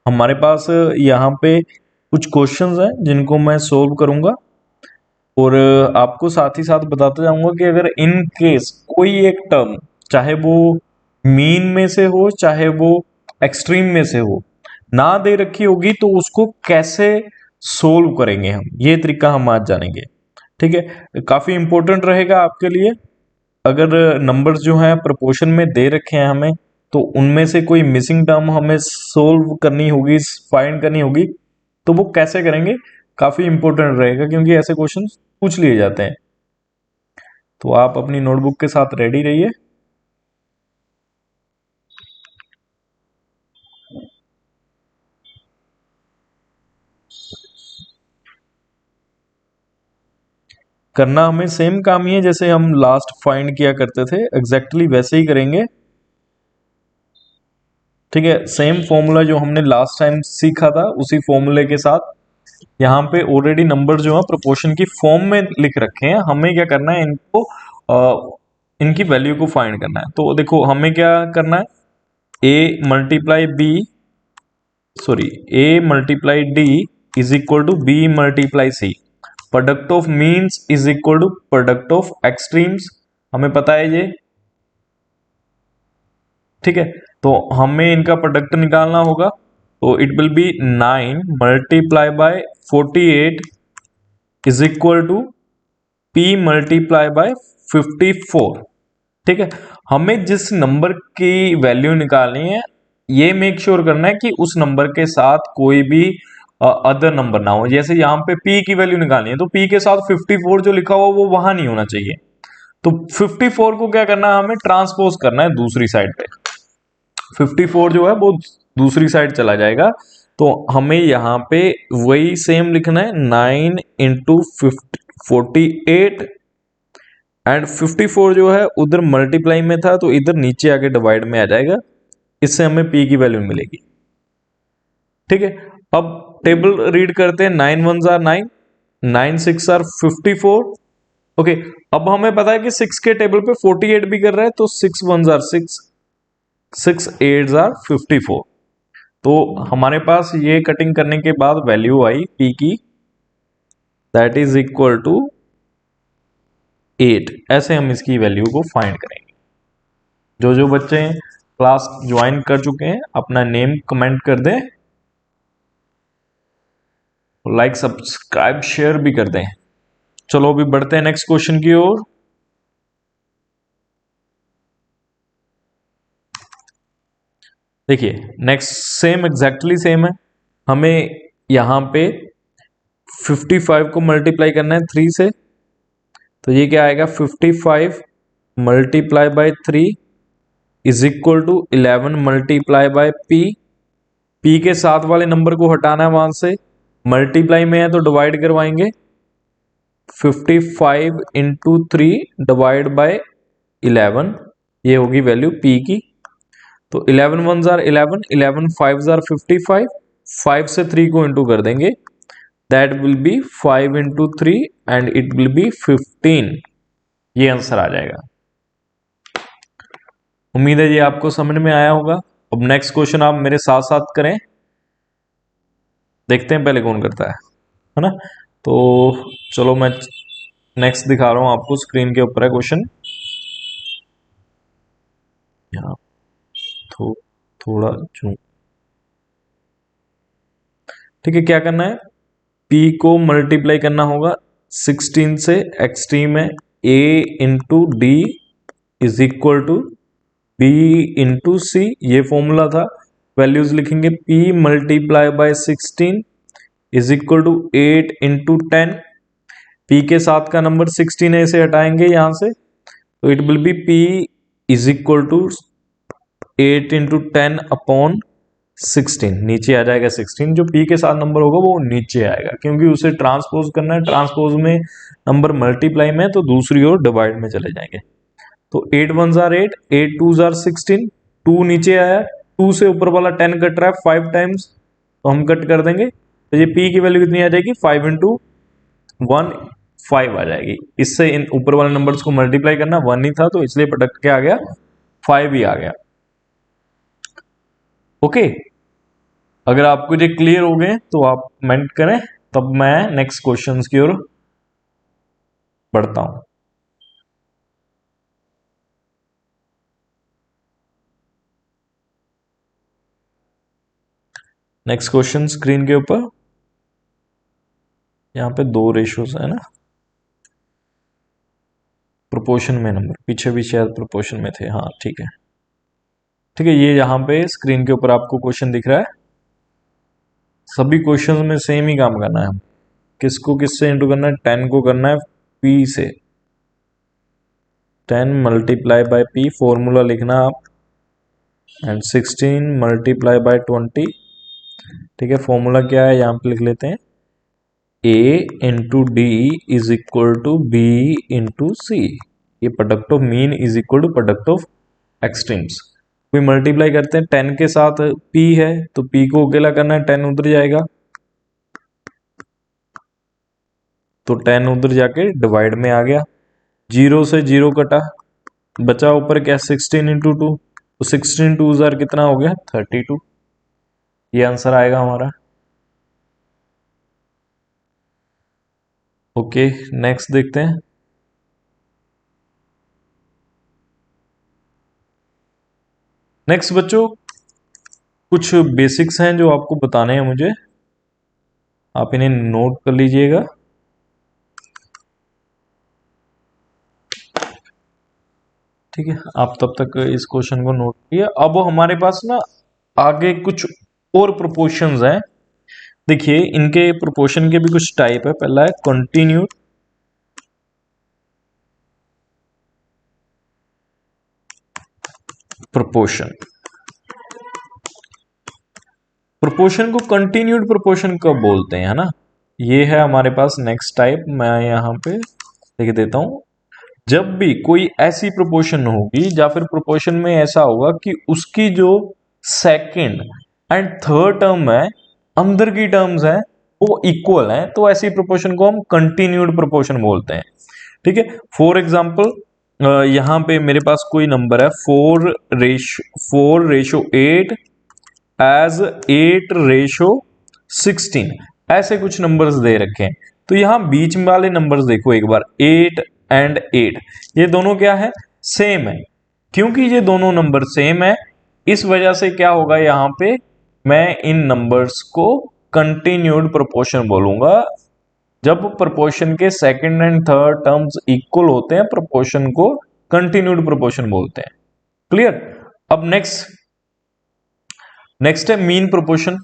हमारे पास यहाँ पे कुछ क्वेश्चंस हैं जिनको मैं सोल्व करूंगा और आपको साथ ही साथ बताता जाऊंगा कि अगर इन केस कोई एक टर्म, चाहे वो मीन में से हो चाहे वो एक्सट्रीम में से हो, ना दे रखी होगी तो उसको कैसे सोल्व करेंगे हम, ये तरीका हम आज जानेंगे। ठीक है, काफी इंपॉर्टेंट रहेगा आपके लिए। अगर नंबर्स जो हैं प्रोपोर्शन में दे रखे हैं हमें, तो उनमें से कोई मिसिंग टर्म हमें सोल्व करनी होगी, फाइंड करनी होगी, तो वो कैसे करेंगे, काफी इंपॉर्टेंट रहेगा क्योंकि ऐसे क्वेश्चन पूछ लिए जाते हैं। तो आप अपनी नोटबुक के साथ रेडी रहिए। करना हमें सेम काम ही है जैसे हम लास्ट फाइंड किया करते थे, एग्जैक्टली वैसे ही करेंगे। ठीक है, सेम फॉर्मूला जो हमने लास्ट टाइम सीखा था उसी फॉर्मूले के साथ यहाँ पे ऑलरेडी नंबर जो है प्रोपोर्शन की फॉर्म में लिख रखे हैं। हमें क्या करना है, इनको इनकी वैल्यू को फाइंड करना है। तो देखो हमें क्या करना है, A multiply B, sorry, A multiply D is equal to B multiply C. Product of means is equal to product of extremes, हमें पता है ये। ठीक है, तो हमें इनका प्रोडक्ट निकालना होगा। तो it will be 9 multiply by 48 is equal to P multiply by 54। ठीक है, हमें जिस नंबर की वैल्यू निकालनी है, ये मेक श्योर करना है कि उस नंबर के साथ कोई भी अदर नंबर ना हो। जैसे यहाँ पे P की वैल्यू निकालनी है तो P के साथ 54 जो लिखा हुआ वो वहां नहीं होना चाहिए। तो 54 को क्या करना है, हमें ट्रांसपोज करना है दूसरी साइड पे। 54 जो है वो दूसरी साइड चला जाएगा। तो हमें यहाँ पे वही सेम लिखना है, 9 इंटू 48 एंड 54 जो है उधर मल्टीप्लाई में था तो इधर नीचे आके डिवाइड में आ जाएगा। इससे हमें P की वैल्यू मिलेगी। ठीक है, अब टेबल रीड करते हैं। 9 1 जार 9, 9 6 आर 54। ओके, अब हमें पता है कि 6 के टेबल पे 48 भी कर रहा है, तो 6 1 जार 6, 6 8 जार 54। तो हमारे पास ये कटिंग करने के बाद वैल्यू आई P की, दैट इज इक्वल टू 8। ऐसे हम इसकी वैल्यू को फाइंड करेंगे। जो जो बच्चे क्लास ज्वाइन कर चुके हैं अपना नेम कमेंट कर दें, लाइक सब्सक्राइब शेयर भी कर दें। चलो अभी बढ़ते हैं नेक्स्ट क्वेश्चन की ओर। देखिए नेक्स्ट सेम एग्जैक्टली सेम है। हमें यहां पे 55 को मल्टीप्लाई करना है 3 से। तो ये क्या आएगा, 55 multiply by 3 is equal to 11 multiply by P। P के साथ वाले नंबर को हटाना है वहां से, मल्टीप्लाई में है तो डिवाइड करवाएंगे। 55 इंटू 3 डिवाइड बाय 11, ये होगी वैल्यू P की। तो 11 1 जार 11, 11 5 जार 55, 5 से 3 को इंटू कर देंगे, that will be 5 into 3 and it will B 15। ये आंसर आ जाएगा। उम्मीद है ये आपको समझ में आया होगा। अब नेक्स्ट क्वेश्चन आप मेरे साथ साथ करें, देखते हैं पहले कौन करता है ना। तो चलो मैं नेक्स्ट दिखा रहा हूं आपको, स्क्रीन के ऊपर है क्वेश्चन। यहाँ थोड़ा जूम। ठीक है, क्या करना है, P को मल्टीप्लाई करना होगा 16 से, एक्सट्रीम है A into D is equal to B into C, ये फॉर्मूला था। वैल्यूज लिखेंगे, P multiply by 16 is equal to 8 into 10। P के साथ का नंबर 16 है, इसे हटाएंगे यहां से, तो it will be P is equal to 8 into 10 upon 16, नीचे आ जाएगा 16। जो P के साथ नंबर होगा वो नीचे आएगा क्योंकि उसे ट्रांसपोज करना है। ट्रांसपोज में नंबर मल्टीप्लाई में तो दूसरी ओर डिवाइड में चले जाएंगे। तो 8 1 जार 8, 8 2 जार 16, 2 नीचे आया, 2 से ऊपर वाला 10 कट रहा है 5 टाइम्स, तो हम कट कर देंगे। तो ये P की वैल्यू कितनी आ जाएगी, 5 इंटू 1 5 आ जाएगी। इससे इन ऊपर वाले नंबर्स को मल्टीप्लाई करना, 1 ही था तो इसलिए प्रोडक्ट क्या आ गया, 5 ही आ गया। ओके, अगर आपको ये क्लियर हो गए तो आप कमेंट करें, तब मैं नेक्स्ट क्वेश्चंस की ओर बढ़ता हूं। नेक्स्ट क्वेश्चन स्क्रीन के ऊपर, यहाँ पे दो रेशियोज है ना, प्रोपोर्शन में नंबर, पीछे भी शायद प्रोपोर्शन में थे, हाँ ठीक है ठीक है। ये यहाँ पे स्क्रीन के ऊपर आपको क्वेश्चन दिख रहा है, सभी क्वेश्चन में सेम ही काम करना है। किसको किससे इंटू करना है, 10 को करना है पी से, 10 मल्टीप्लाई बाय पी, फॉर्मूला लिखना आप, एंड 16 मल्टीप्लाई बाय 20। ठीक है, फॉर्मूला क्या है यहाँ पे लिख लेते हैं, A into D is equal to B into C. ये product of mean is equal to product of extremes. कोई मल्टीप्लाई करते हैं 10 के साथ, p है तो p को अकेला करना है, 10 उधर जाएगा तो 10 उधर जाके डिवाइड में आ गया, 0 से 0 कटा, बचा ऊपर क्या, 16 इंटू 2, तो 16 टू जार कितना हो गया, 32। ये आंसर आएगा हमारा। ओके नेक्स्ट देखते हैं। नेक्स्ट बच्चों कुछ बेसिक्स हैं जो आपको बताने हैं मुझे, आप इन्हें नोट कर लीजिएगा। ठीक है, आप तब तक इस क्वेश्चन को नोट किया। अब हमारे पास ना आगे कुछ और प्रोपोर्शंस हैं। देखिए इनके प्रोपोर्शन के भी कुछ टाइप है। पहला है कंटिन्यूड प्रोपोर्शन। प्रोपोर्शन को कंटिन्यूड प्रोपोर्शन कब बोलते हैं, है ना। ये है हमारे पास नेक्स्ट टाइप, मैं यहाँ पे लिख देता हूं। जब भी कोई ऐसी प्रोपोर्शन होगी या फिर प्रोपोर्शन में ऐसा होगा कि उसकी जो सेकंड एंड थर्ड टर्म है, अंदर की टर्म्स है, वो इक्वल है, तो ऐसी प्रोपोर्शन को हम कंटिन्यूड प्रोपोर्शन बोलते हैं। ठीक है, फॉर एग्जाम्पल यहां पे मेरे पास कोई नंबर है 4:8 एज 8:16, ऐसे कुछ नंबर्स दे रखे हैं। तो यहां बीच में वाले नंबर्स देखो एक बार, 8 एंड 8, ये दोनों क्या है, सेम है। क्योंकि ये दोनों नंबर सेम है, इस वजह से क्या होगा, यहां पे मैं इन नंबर्स को कंटिन्यूड प्रोपोर्शन बोलूंगा। जब प्रोपोर्शन के second and third terms equal होते हैं, प्रोपोर्शन को कंटिन्यूड प्रोपोर्शन बोलते हैं। क्लियर। अब नेक्स्ट है मीन प्रोपोर्शन।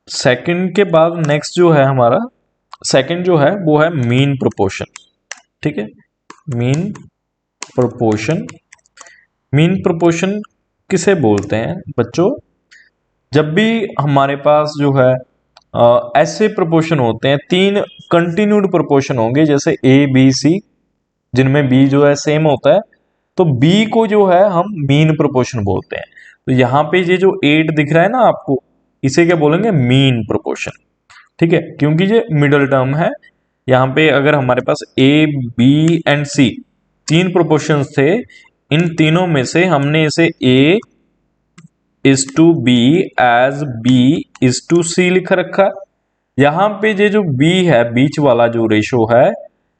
सेकंड के बाद नेक्स्ट जो है हमारा, सेकंड जो है वो है मीन प्रोपोर्शन। ठीक है, मीन प्रोपोर्शन। मीन प्रोपोर्शन किसे बोलते हैं बच्चों, जब भी हमारे पास जो है ऐसे प्रोपोर्शन होते हैं, तीन कंटिन्यूड प्रोपोर्शन होंगे, जैसे ए बी सी, जिनमें बी जो है सेम होता है, तो बी को जो है हम मीन प्रोपोर्शन बोलते हैं। तो यहाँ पे ये जो 8 दिख रहा है ना आपको, इसे क्या बोलेंगे, मीन प्रोपोर्शन। ठीक है, क्योंकि ये मिडल टर्म है। यहाँ पे अगर हमारे पास ए बी एंड सी तीन प्रोपोर्शंस थे, इन तीनों में से हमने इसे A is to B as B is to C लिख रखा। यहां पे ये जो बी है, बीच वाला जो रेशो है,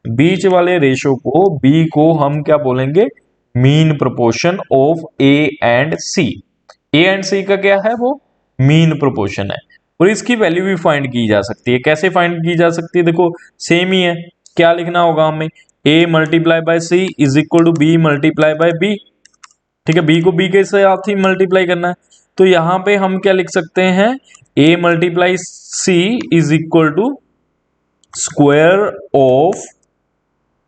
बीच वाले रेशो को, बी को हम क्या बोलेंगे, mean proportion of A and C. A and C का क्या है, वो मीन प्रोपोर्शन है। और इसकी वैल्यू भी फाइंड की जा सकती है। कैसे फाइंड की जा सकती है, देखो सेम ही है। क्या लिखना होगा हमें, A multiply by C is equal to B multiply by B. ठीक है, बी को बी के साथ ही मल्टीप्लाई करना है, तो यहां पे हम क्या लिख सकते हैं, A multiply C is equal to square of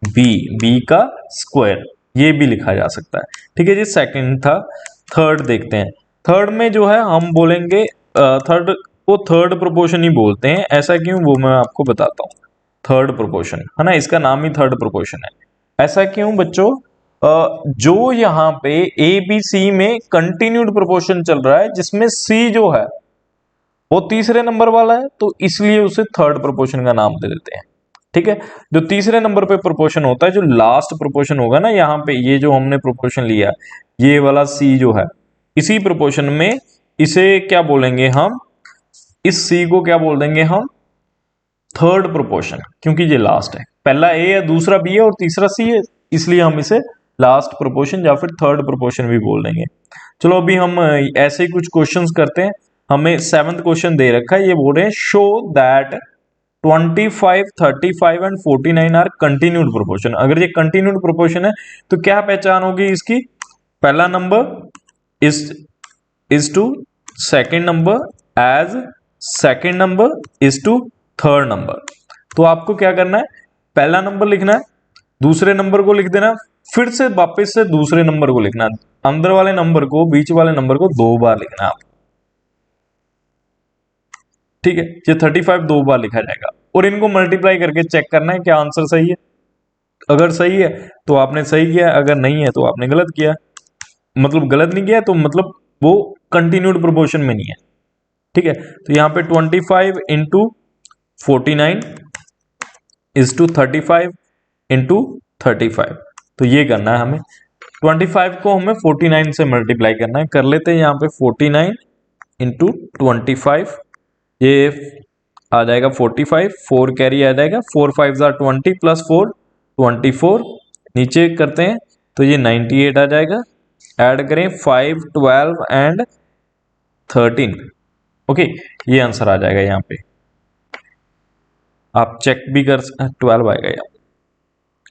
B, B का स्क्वायर। ये भी लिखा जा सकता है। ठीक है जी, सेकंड था। थर्ड देखते हैं। थर्ड में जो है हम बोलेंगे थर्ड को थर्ड प्रोपोर्शन ही बोलते हैं। ऐसा क्यों, वो मैं आपको बताता हूँ। थर्ड प्रोपोर्शन है ना, इसका नाम ही थर्ड प्रोपोर्शन है। ऐसा क्यों बच्चों, जो यहाँ पे ए बी सी में कंटिन्यूड प्रोपोर्शन चल रहा है, जिसमें सी जो है वो तीसरे नंबर वाला है, तो इसलिए उसे थर्ड प्रोपोर्शन का नाम दे देते हैं। ठीक है, जो तीसरे नंबर पे प्रोपोर्शन होता है, जो लास्ट प्रोपोर्शन होगा ना, यहाँ पे ये जो हमने प्रोपोर्शन लिया, ये वाला सी जो है, इसी प्रोपोर्शन में इसे क्या बोलेंगे हम, इस सी को क्या बोल देंगे हम, थर्ड प्रोपोर्शन, क्योंकि ये लास्ट है। पहला ए है, दूसरा बी है और तीसरा सी है, इसलिए हम इसे लास्ट प्रोपोर्शन या फिर थर्ड प्रोपोर्शन भी बोल देंगे। चलो अभी हम ऐसे ही कुछ क्वेश्चंस करते हैं। हमें 7th क्वेश्चन दे रखा है, ये बोल रहे हैं show that 25, 35 and 49 are continued proportion. अगर ये कंटिन्यूड प्रोपोर्शन है तो क्या पहचान होगी इसकी, पहला number is to second number as second number is to third number. तो आपको क्या करना है, पहला नंबर लिखना है, दूसरे नंबर को लिख देना, फिर से वापस से दूसरे नंबर को लिखना, अंदर वाले नंबर को बीच वाले नंबर को 2 बार लिखना है आप। ठीक है, ये 35 2 बार लिखा जाएगा और इनको मल्टीप्लाई करके चेक करना है क्या आंसर सही है। अगर सही है तो आपने सही किया, अगर नहीं है तो आपने गलत किया। मतलब गलत नहीं किया तो मतलब वो कंटिन्यूड प्रोपोर्शन में नहीं है। ठीक है, तो यहाँ पे 25 इंटू 49 इज टू 35 इंटू 35, तो ये करना है हमें। 25 को हमें 49 से मल्टीप्लाई करना है, कर लेते हैं यहाँ पे 49 इंटू 25, ये आ जाएगा 45, 4 कैरी आ जाएगा, 4 5 20 प्लस 4 24, नीचे करते हैं तो ये 98 आ जाएगा। ऐड करें 5 12 एंड 13, ओके, ये आंसर आ जाएगा। यहाँ पे आप चेक भी कर 12 आएगा, यहाँ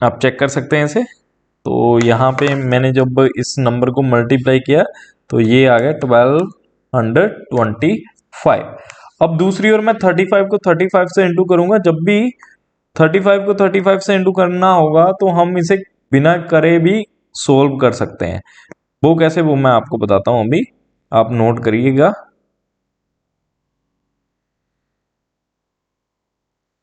आप चेक कर सकते हैं इसे। तो यहाँ पे मैंने जब इस नंबर को मल्टीप्लाई किया तो ये आ गया 1225। अब दूसरी ओर मैं 35 को 35 से इंटू करूंगा। जब भी 35 को 35 से इंटू करना होगा तो हम इसे बिना करे भी सोल्व कर सकते हैं। वो कैसे, वो मैं आपको बताता हूं अभी, आप नोट करिएगा।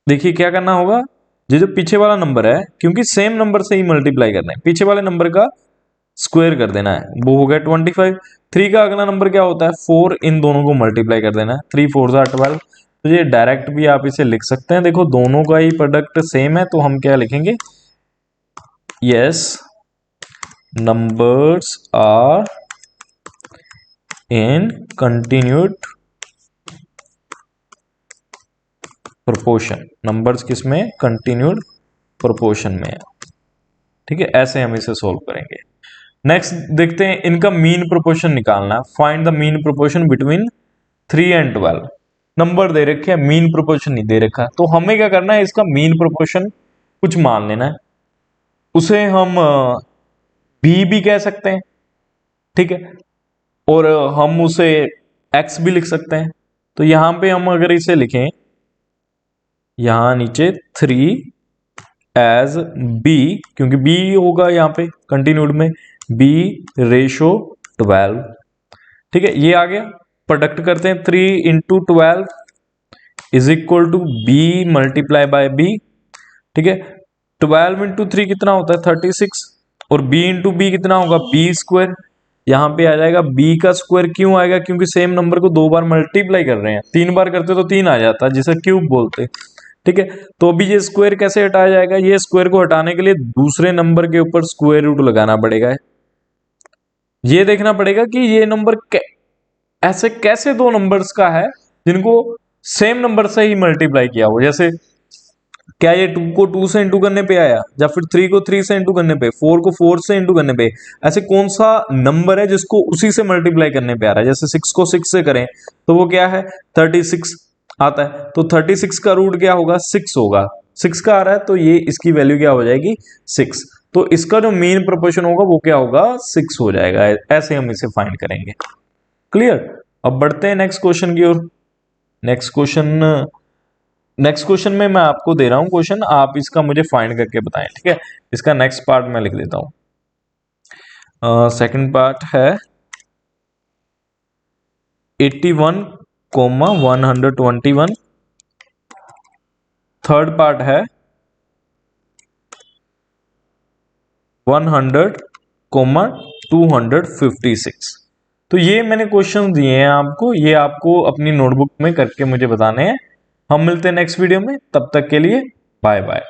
देखिए क्या करना होगा, ये जो पीछे वाला नंबर है, क्योंकि सेम नंबर से ही मल्टीप्लाई करना है, पीछे वाले नंबर का स्क्वायर कर देना है, वो हो गया 25। 3 का अगला नंबर क्या होता है, 4, इन दोनों को मल्टीप्लाई कर देना है, 3 4 12। तो ये डायरेक्ट भी आप इसे लिख सकते हैं। देखो दोनों का ही प्रोडक्ट सेम है, तो हम क्या लिखेंगे, yes numbers are in continued proportion. Numbers किसमें, कंटिन्यूड प्रोपोर्शन में है। ठीक है, ऐसे हम इसे सोल्व करेंगे। नेक्स्ट देखते हैं, इनका मीन प्रोपोर्शन निकालना है। Find the mean proportion between 3 and 12। Number दे रखे हैं, मीन प्रोपोर्शन नहीं दे रखा, तो हमें क्या करना है, इसका मीन प्रोपोर्शन कुछ मान लेना है। उसे हम बी भी कह सकते हैं, ठीक है, और हम उसे एक्स भी लिख सकते हैं। तो यहां पे हम अगर इसे लिखें, यहां नीचे 3 एज बी, क्योंकि बी होगा यहाँ पे कंटिन्यूड में, बी रेशो 12। ठीक है, ये आ गया। प्रोडक्ट करते हैं, 3 into 12 is equal to B multiply by B. ठीक है, 12 इंटू 3 कितना होता है 36, और b इंटू बी कितना होगा बी स्क्वायर। यहाँ पे आ जाएगा b का स्क्वायर, क्यों आएगा, क्योंकि सेम नंबर को 2 बार मल्टीप्लाई कर रहे हैं, 3 बार करते तो 3 आ जाता, जिसे क्यूब बोलते। ठीक है, तो अभी ये स्क्वायर कैसे हटाया जाएगा, ये स्क्वायर को हटाने के लिए दूसरे नंबर के ऊपर स्क्वायर रूट लगाना पड़ेगा। ये देखना पड़ेगा कि ये नंबर ऐसे कैसे दो नंबर्स का है जिनको सेम नंबर से ही मल्टीप्लाई किया हो। जैसे क्या ये 2 को 2 से इंटू करने पे आया, या फिर 3 को 3 से इंटू करने पे, 4 को 4 से इंटू करने पे, ऐसे कौन सा नंबर है जिसको उसी से मल्टीप्लाई करने पे आ रहा है। जैसे 6 को 6 से करें तो वो क्या है 36 आता है, तो 36 का रूट क्या होगा 6 होगा, 6 का आ रहा है, तो ये इसकी वैल्यू क्या हो जाएगी 6। तो इसका जो मीन प्रोपोर्शन होगा वो क्या होगा 6 हो जाएगा। ऐसे हम इसे फाइंड करेंगे। क्लियर। अब बढ़ते हैं नेक्स्ट क्वेश्चन की ओर। नेक्स्ट क्वेश्चन में मैं आपको दे रहा हूं क्वेश्चन, आप इसका मुझे फाइंड करके बताएं। ठीक है, इसका नेक्स्ट पार्ट मैं लिख देता हूं। सेकंड पार्ट है 81, 121। थर्ड पार्ट है 100, 256। तो ये मैंने क्वेश्चन दिए हैं आपको, ये आपको अपनी नोटबुक में करके मुझे बताने हैं। हम मिलते हैं नेक्स्ट वीडियो में, तब तक के लिए बाय बाय।